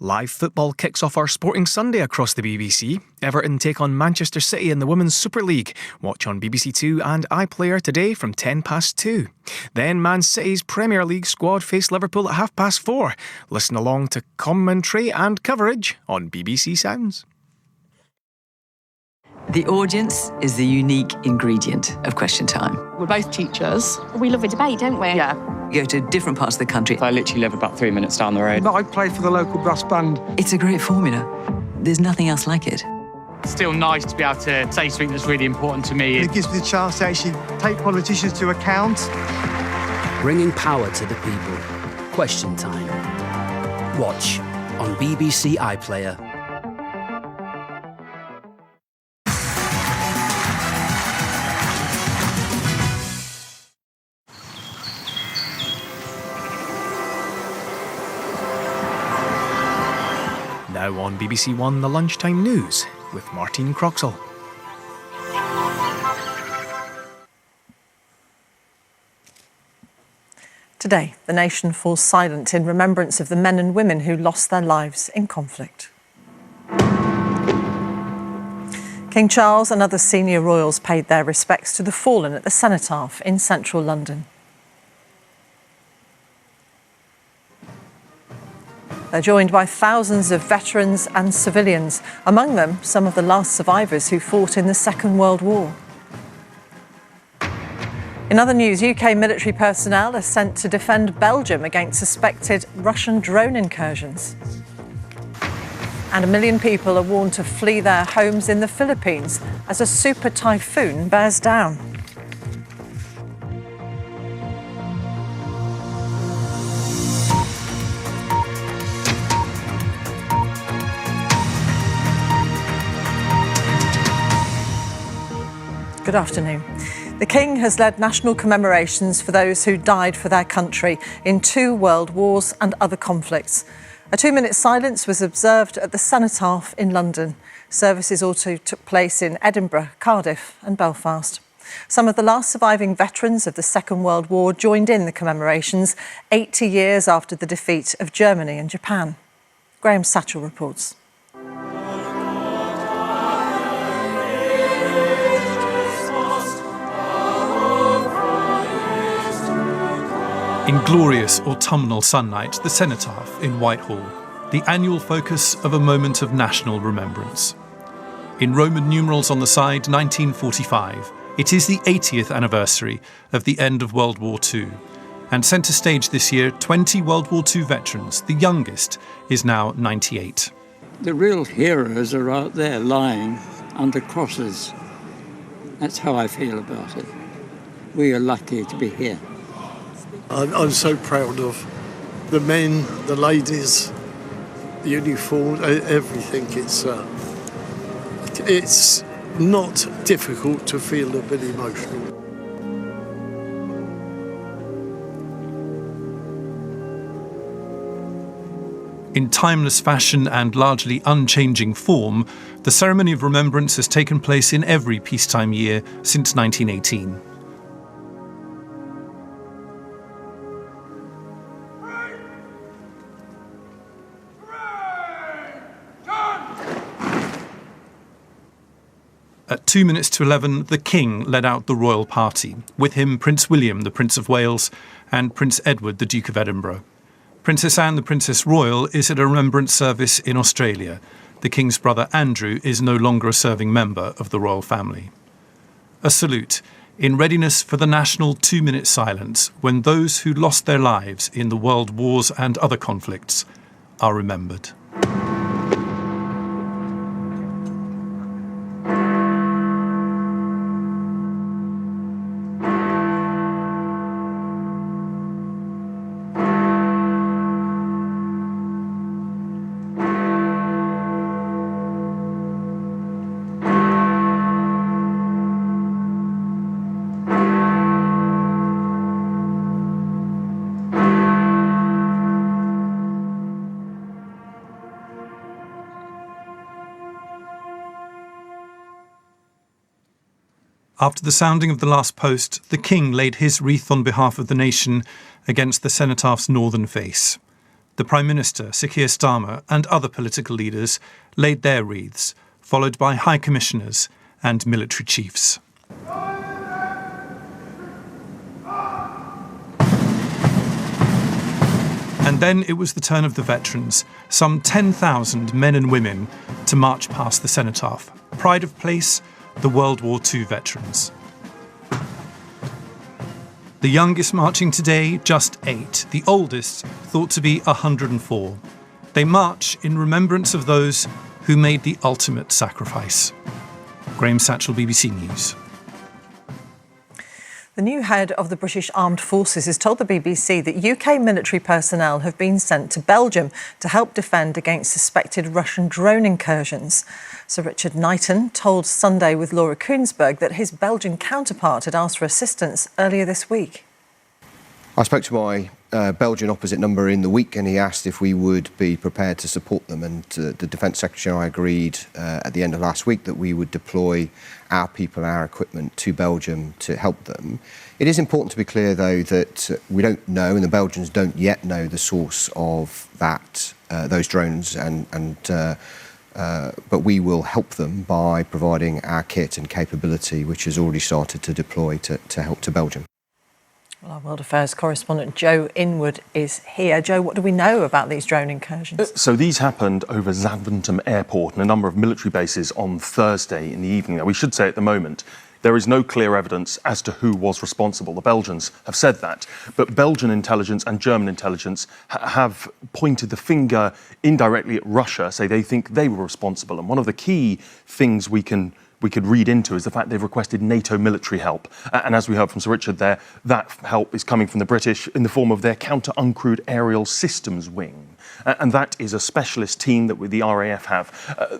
Live football kicks off our Sporting Sunday across the BBC. Everton take on Manchester City in the Women's Super League. Watch on BBC Two and iPlayer today from 2:10. Then Man City's Premier League squad face Liverpool at 4:30. Listen along to commentary and coverage on BBC Sounds. The audience is the unique ingredient of Question Time. We're both teachers. We love a debate, don't we? Yeah. You go to different parts of the country. I literally live about 3 minutes down the road. I play for the local brass band. It's a great formula. There's nothing else like it. It's still nice to be able to say something that's really important to me. It gives me the chance to actually take politicians to account. Bringing power to the people. Question Time. Watch on BBC iPlayer. Now on BBC One, the lunchtime news with Martine Croxall. Today, the nation falls silent in remembrance of the men and women who lost their lives in conflict. King Charles and other senior royals paid their respects to the fallen at the Cenotaph in central London. They're joined by thousands of veterans and civilians, among them some of the last survivors who fought in the Second World War. In other news, UK military personnel are sent to defend Belgium against suspected Russian drone incursions. And 1 million people are warned to flee their homes in the Philippines as a super typhoon bears down. Good afternoon. The King has led national commemorations for those who died for their country in 2 world wars and other conflicts. A 2-minute silence was observed at the Cenotaph in London. Services also took place in Edinburgh, Cardiff and Belfast. Some of the last surviving veterans of the Second World War joined in the commemorations 80 years after the defeat of Germany and Japan. Graham Satchell reports. In glorious autumnal sunlight, the Cenotaph in Whitehall, the annual focus of a moment of national remembrance. In Roman numerals on the side, 1945, it is the 80th anniversary of the end of World War II. And centre stage this year, 20 World War II veterans. The youngest is now 98. The real heroes are out there lying under crosses. That's how I feel about it. We are lucky to be here. I'm so proud of the men, the ladies, the uniforms, everything. It's not difficult to feel a bit emotional. In timeless fashion and largely unchanging form, the ceremony of remembrance has taken place in every peacetime year since 1918. At 11:02, the King led out the royal party. With him, Prince William, the Prince of Wales, and Prince Edward, the Duke of Edinburgh. Princess Anne, the Princess Royal, is at a remembrance service in Australia. The King's brother Andrew is no longer a serving member of the royal family. A salute in readiness for the national 2-minute silence when those who lost their lives in the world wars and other conflicts are remembered. After the sounding of the last post, the King laid his wreath on behalf of the nation against the Cenotaph's northern face. The Prime Minister, Sir Keir Starmer, and other political leaders laid their wreaths, followed by High Commissioners and military chiefs. And then it was the turn of the veterans, some 10,000 men and women, to march past the Cenotaph. Pride of place, the World War II veterans. The youngest marching today, just 8. The oldest, thought to be 104. They march in remembrance of those who made the ultimate sacrifice. Graham Satchell, BBC News. The new head of the British Armed Forces has told the BBC that UK military personnel have been sent to Belgium to help defend against suspected Russian drone incursions. Sir Richard Knighton told Sunday with Laura Koonsberg that his Belgian counterpart had asked for assistance earlier this week. I spoke to my Belgian opposite number in the week, and he asked if we would be prepared to support them, and the Defence Secretary and I agreed at the end of last week that we would deploy our people, our equipment to Belgium to help them. It is important to be clear, though, that we don't know, and the Belgians don't yet know, the source of those drones, but we will help them by providing our kit and capability, which has already started to deploy to help to Belgium. Well, our World Affairs correspondent Joe Inwood is here. Joe, what do we know about these drone incursions? So these happened over Zaventem Airport and a number of military bases on Thursday in the evening. Now, we should say at the moment, there is no clear evidence as to who was responsible. The Belgians have said that. But Belgian intelligence and German intelligence have pointed the finger indirectly at Russia, say they think they were responsible. And one of the key things we could read into is the fact they've requested NATO military help. And as we heard from Sir Richard there, that help is coming from the British in the form of their Counter-Uncrewed Aerial Systems Wing. And that is a specialist team that the RAF have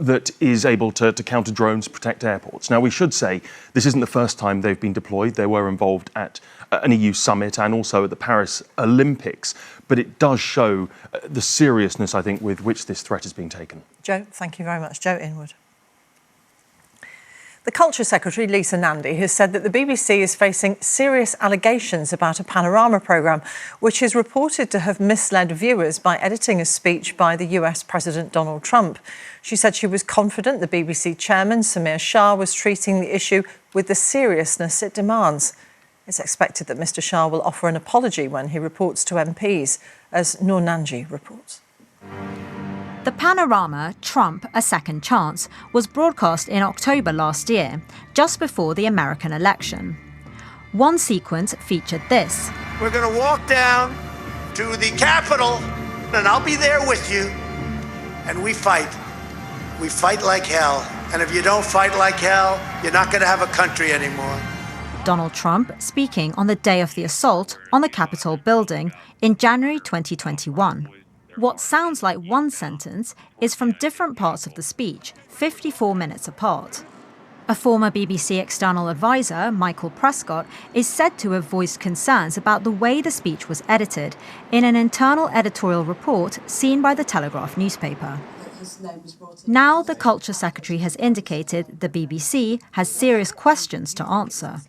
that is able to counter drones, protect airports. Now, we should say this isn't the first time they've been deployed. They were involved at an EU summit and also at the Paris Olympics. But it does show the seriousness, I think, with which this threat is being taken. Joe, thank you very much. Joe Inwood. The Culture Secretary, Lisa Nandy, has said that the BBC is facing serious allegations about a Panorama programme, which is reported to have misled viewers by editing a speech by the US President Donald Trump. She said she was confident the BBC chairman, Samir Shah, was treating the issue with the seriousness it demands. It's expected that Mr Shah will offer an apology when he reports to MPs, as Noor Nanji reports. The Panorama, Trump, A Second Chance, was broadcast in October last year, just before the American election. One sequence featured this. We're going to walk down to the Capitol, and I'll be there with you, and we fight. We fight like hell, and if you don't fight like hell, you're not going to have a country anymore. Donald Trump speaking on the day of the assault on the Capitol building in January 2021. What sounds like one sentence is from different parts of the speech, 54 minutes apart. A former BBC external advisor, Michael Prescott, is said to have voiced concerns about the way the speech was edited in an internal editorial report seen by the Telegraph newspaper. Now the Culture Secretary has indicated the BBC has serious questions to answer.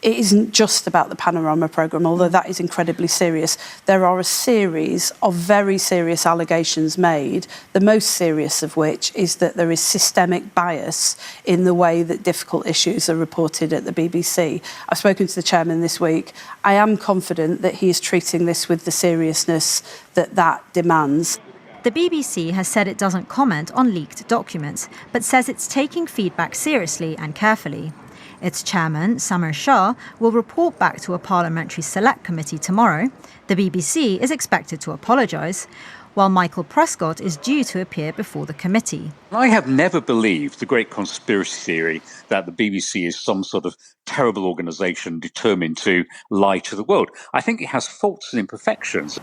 It isn't just about the Panorama programme, although that is incredibly serious. There are a series of very serious allegations made, the most serious of which is that there is systemic bias in the way that difficult issues are reported at the BBC. I've spoken to the chairman this week. I am confident that he is treating this with the seriousness that demands. The BBC has said it doesn't comment on leaked documents, but says it's taking feedback seriously and carefully. Its chairman, Samir Shah, will report back to a parliamentary select committee tomorrow. The BBC is expected to apologise, while Michael Prescott is due to appear before the committee. I have never believed the great conspiracy theory that the BBC is some sort of terrible organisation determined to lie to the world. I think it has faults and imperfections.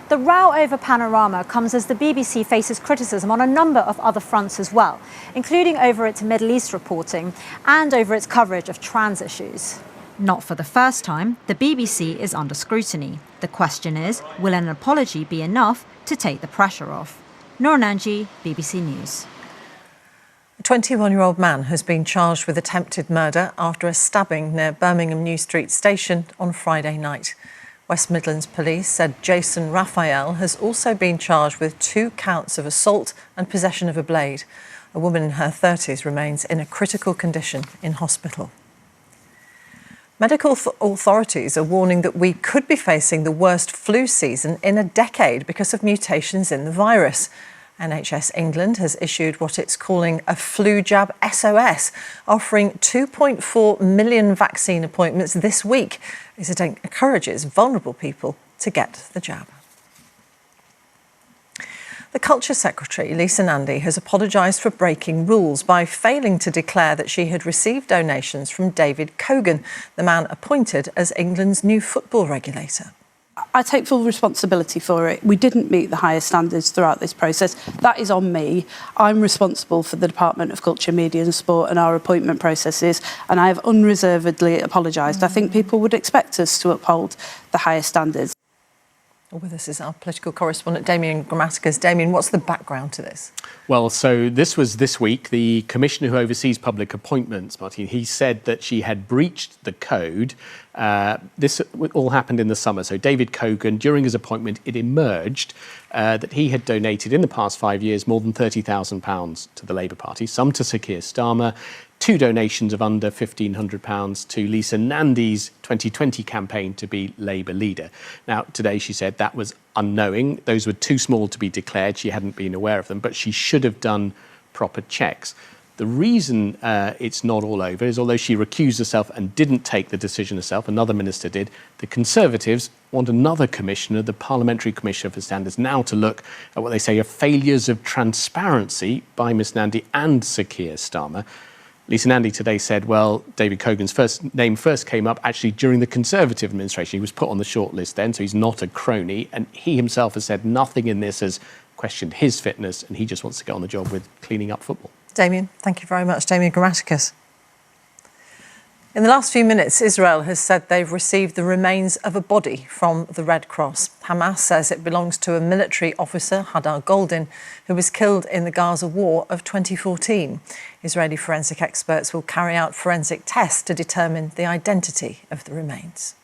The row over Panorama comes as the BBC faces criticism on a number of other fronts as well, including over its Middle East reporting and over its coverage of trans issues. Not for the first time, the BBC is under scrutiny. The question is, will an apology be enough to take the pressure off? Noor Nanji, BBC News. A 21-year-old man has been charged with attempted murder after a stabbing near Birmingham New Street Station on Friday night. West Midlands Police said Jason Raphael has also been charged with 2 counts of assault and possession of a blade. A woman in her 30s remains in a critical condition in hospital. Medical authorities are warning that we could be facing the worst flu season in a decade because of mutations in the virus. NHS England has issued what it's calling a flu jab SOS, offering 2.4 million vaccine appointments this week as it encourages vulnerable people to get the jab. The Culture Secretary, Lisa Nandy, has apologised for breaking rules by failing to declare that she had received donations from David Cogan, the man appointed as England's new football regulator. I take full responsibility for it. We didn't meet the highest standards throughout this process. That is on me. I'm responsible for the Department of Culture, Media and Sport and our appointment processes, and I have unreservedly apologised. I think people would expect us to uphold the highest standards. With us is our political correspondent, Damien Grammaticus. Damien, what's the background to this? Well, so this was this week. The commissioner who oversees public appointments, Martin, he said that she had breached the code. This all happened in the summer. So David Cogan, during his appointment, it emerged that he had donated in the past 5 years more than £30,000 to the Labour Party, some to Sir Keir Starmer, 2 donations of under £1,500 to Lisa Nandy's 2020 campaign to be Labour leader. Now, today she said that was unknowing. Those were too small to be declared. She hadn't been aware of them, but she should have done proper checks. The reason it's not all over is, although she recused herself and didn't take the decision herself, another minister did, the Conservatives want another commissioner, the Parliamentary Commissioner for Standards, now to look at what they say are failures of transparency by Miss Nandy and Sir Keir Starmer. Lisa Nandy today said, well, David Cogan's name first came up actually during the Conservative administration. He was put on the shortlist then, so he's not a crony. And he himself has said nothing in this has questioned his fitness, and he just wants to get on the job with cleaning up football. Damien, thank you very much. Damien Grammaticus. In the last few minutes, Israel has said they've received the remains of a body from the Red Cross. Hamas says it belongs to a military officer, Hadar Goldin, who was killed in the Gaza war of 2014. Israeli forensic experts will carry out forensic tests to determine the identity of the remains.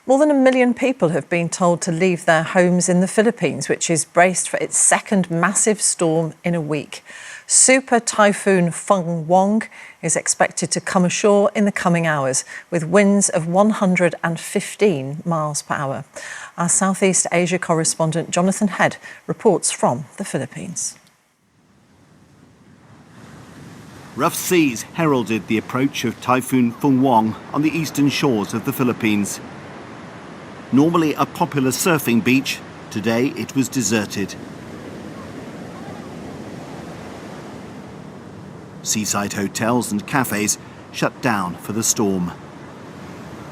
More than 1 million people have been told to leave their homes in the Philippines, which is braced for its second massive storm in a week. Super Typhoon Feng Wong is expected to come ashore in the coming hours with winds of 115 miles per hour. Our Southeast Asia correspondent Jonathan Head reports from the Philippines. Rough seas heralded the approach of Typhoon Feng Wong on the eastern shores of the Philippines. Normally a popular surfing beach, today it was deserted. Seaside hotels and cafes shut down for the storm.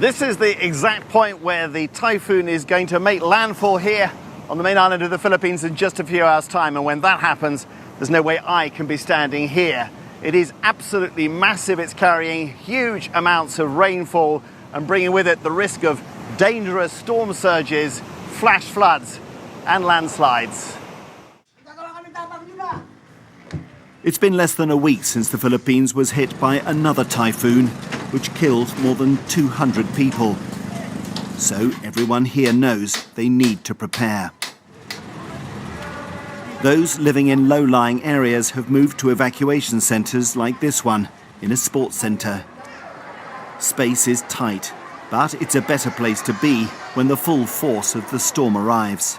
This is the exact point where the typhoon is going to make landfall here on the main island of the Philippines in just a few hours' time. And when that happens, there's no way I can be standing here. It is absolutely massive. It's carrying huge amounts of rainfall and bringing with it the risk of dangerous storm surges, flash floods and landslides. It's been less than a week since the Philippines was hit by another typhoon, which killed more than 200 people. So everyone here knows they need to prepare. Those living in low-lying areas have moved to evacuation centres like this one, in a sports centre. Space is tight, but it's a better place to be when the full force of the storm arrives.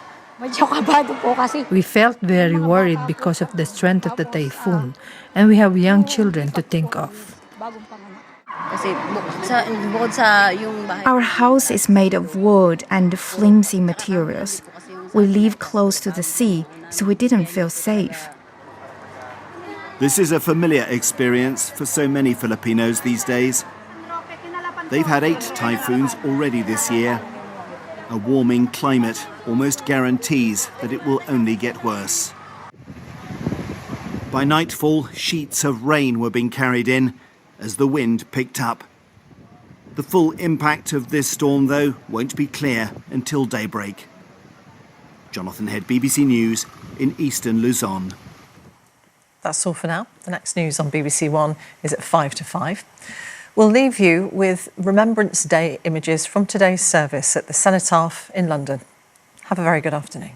We felt very worried because of the strength of the typhoon, and we have young children to think of. Our house is made of wood and flimsy materials. We live close to the sea, so we didn't feel safe. This is a familiar experience for so many Filipinos these days. They've had 8 typhoons already this year. A warming climate almost guarantees that it will only get worse. By nightfall, sheets of rain were being carried in as the wind picked up. The full impact of this storm, though, won't be clear until daybreak. Jonathan Head, BBC News in eastern Luzon. That's all for now. The next news on BBC One is at 5 to 5. We'll leave you with Remembrance Day images from today's service at the Cenotaph in London. Have a very good afternoon.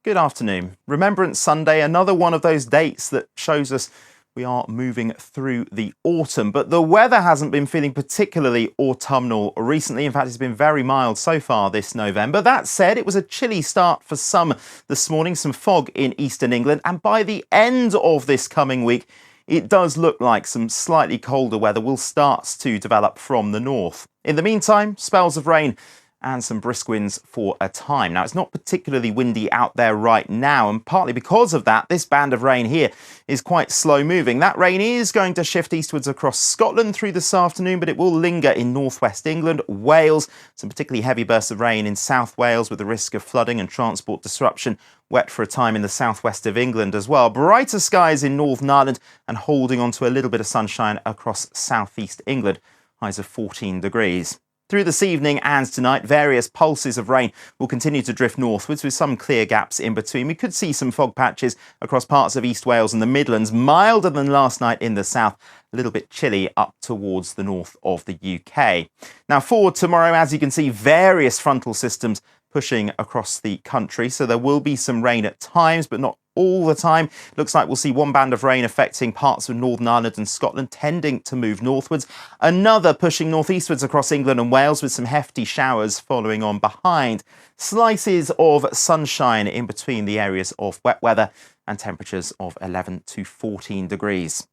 Good afternoon. Remembrance Sunday, another one of those dates that shows us we are moving through the autumn. But the weather hasn't been feeling particularly autumnal recently. In fact, it's been very mild so far this November. That said, it was a chilly start for some this morning, some fog in eastern England. And by the end of this coming week, it does look like some slightly colder weather will start to develop from the north. In the meantime, spells of rain and some brisk winds for a time. Now, it's not particularly windy out there right now, and partly because of that, this band of rain here is quite slow moving. That rain is going to shift eastwards across Scotland through this afternoon, but it will linger in northwest England, Wales, some particularly heavy bursts of rain in South Wales with the risk of flooding and transport disruption. Wet for a time in the southwest of England as well. Brighter skies in Northern Ireland and holding on to a little bit of sunshine across southeast England. Highs of 14 degrees. Through this evening and tonight, various pulses of rain will continue to drift northwards with some clear gaps in between. We could see some fog patches across parts of East Wales and the Midlands, milder than last night in the south, a little bit chilly up towards the north of the UK. Now for tomorrow, as you can see, various frontal systems pushing across the country, so there will be some rain at times, but not all the time. Looks like we'll see one band of rain affecting parts of Northern Ireland and Scotland, tending to move northwards. Another pushing northeastwards across England and Wales with some hefty showers following on behind. Slices of sunshine in between the areas of wet weather and temperatures of 11 to 14 degrees.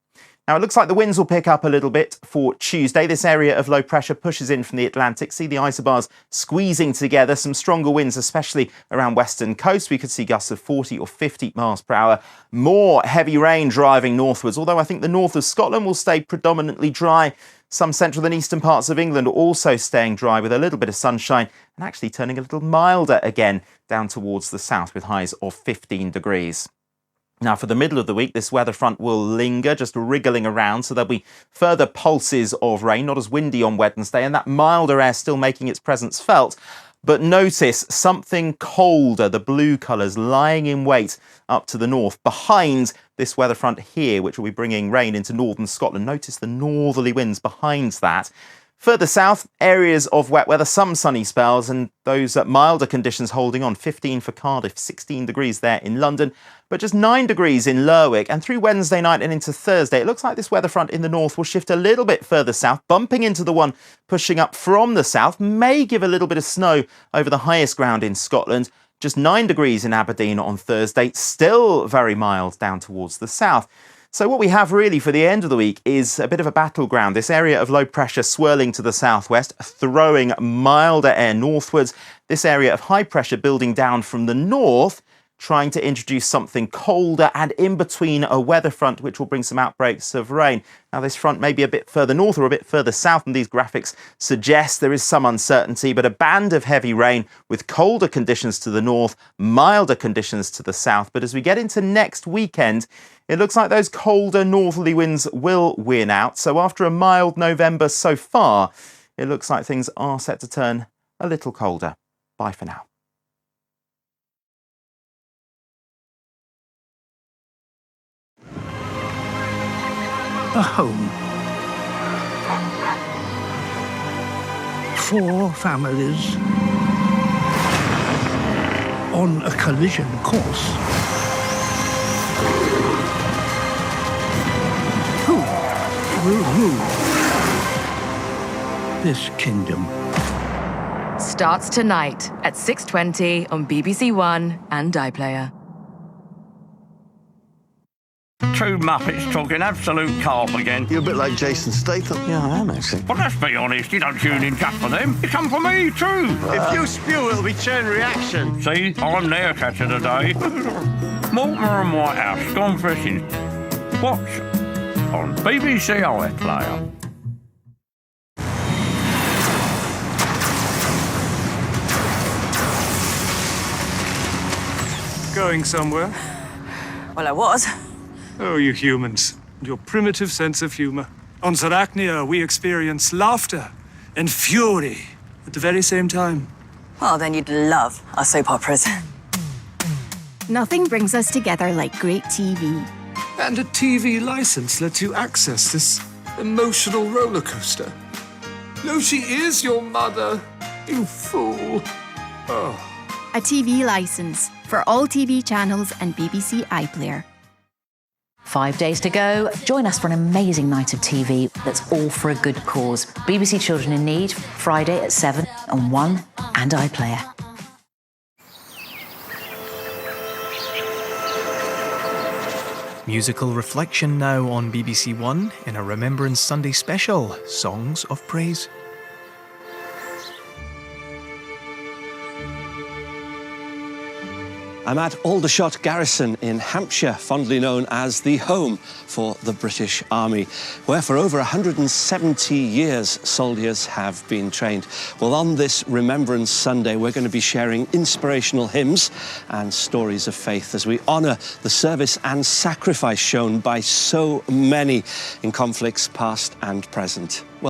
Now, it looks like the winds will pick up a little bit for Tuesday. This area of low pressure pushes in from the Atlantic. See the isobars squeezing together. Some stronger winds, especially around western coast. We could see gusts of 40 or 50 miles per hour. More heavy rain driving northwards, although I think the north of Scotland will stay predominantly dry. Some central and eastern parts of England also staying dry with a little bit of sunshine and actually turning a little milder again down towards the south with highs of 15 degrees. Now, for the middle of the week, this weather front will linger, just wriggling around, so there'll be further pulses of rain, not as windy on Wednesday, and that milder air still making its presence felt. But notice something colder, the blue colours lying in wait up to the north, behind this weather front here, which will be bringing rain into northern Scotland. Notice the northerly winds behind that. Further south, areas of wet weather, some sunny spells, and those milder conditions holding on. 15 for Cardiff, 16 degrees there in London, but just 9 degrees in Lerwick. And through Wednesday night and into Thursday, it looks like this weather front in the north will shift a little bit further south, bumping into the one pushing up from the south, may give a little bit of snow over the highest ground in Scotland. Just 9 degrees in Aberdeen on Thursday, still very mild down towards the south. So what we have really for the end of the week is a bit of a battleground. This area of low pressure swirling to the southwest, throwing milder air northwards. This area of high pressure building down from the north, trying to introduce something colder and in between a weather front which will bring some outbreaks of rain. Now this front may be a bit further north or a bit further south, and these graphics suggest there is some uncertainty, but a band of heavy rain with colder conditions to the north, milder conditions to the south. But as we get into next weekend, it looks like those colder northerly winds will win out. So after a mild November so far, it looks like things are set to turn a little colder. Bye for now. A home. 4 families on a collision course. Who will rule this kingdom? Starts tonight at 6:20 on BBC One and iPlayer. Two Muppets talking absolute carp again. You're a bit like Jason Statham. Yeah, I am, actually. Well, let's be honest, you don't tune in just for them. You come for me, too. If you spew, it'll be chain reaction. See, I'm their catcher today. Mortimer and Whitehouse, gone fishing. Watch on BBC iPlayer. Going somewhere? Well, I was. Oh, you humans. Your primitive sense of humor. On Zarachnia, we experience laughter and fury at the very same time. Well, then you'd love our soap operas. Nothing brings us together like great TV. And a TV license lets you access this emotional roller coaster. No, she is your mother, you fool. Oh. A TV license for all TV channels and BBC iPlayer. 5 days to go. Join us for an amazing night of TV that's all for a good cause. BBC Children in Need, Friday at 7 on 1 and iPlayer. Musical reflection now on BBC One in a Remembrance Sunday special, Songs of Praise. I'm at Aldershot Garrison in Hampshire, fondly known as the home for the British Army, where for over 170 years soldiers have been trained. Well, on this Remembrance Sunday, we're going to be sharing inspirational hymns and stories of faith as we honour the service and sacrifice shown by so many in conflicts past and present. Well,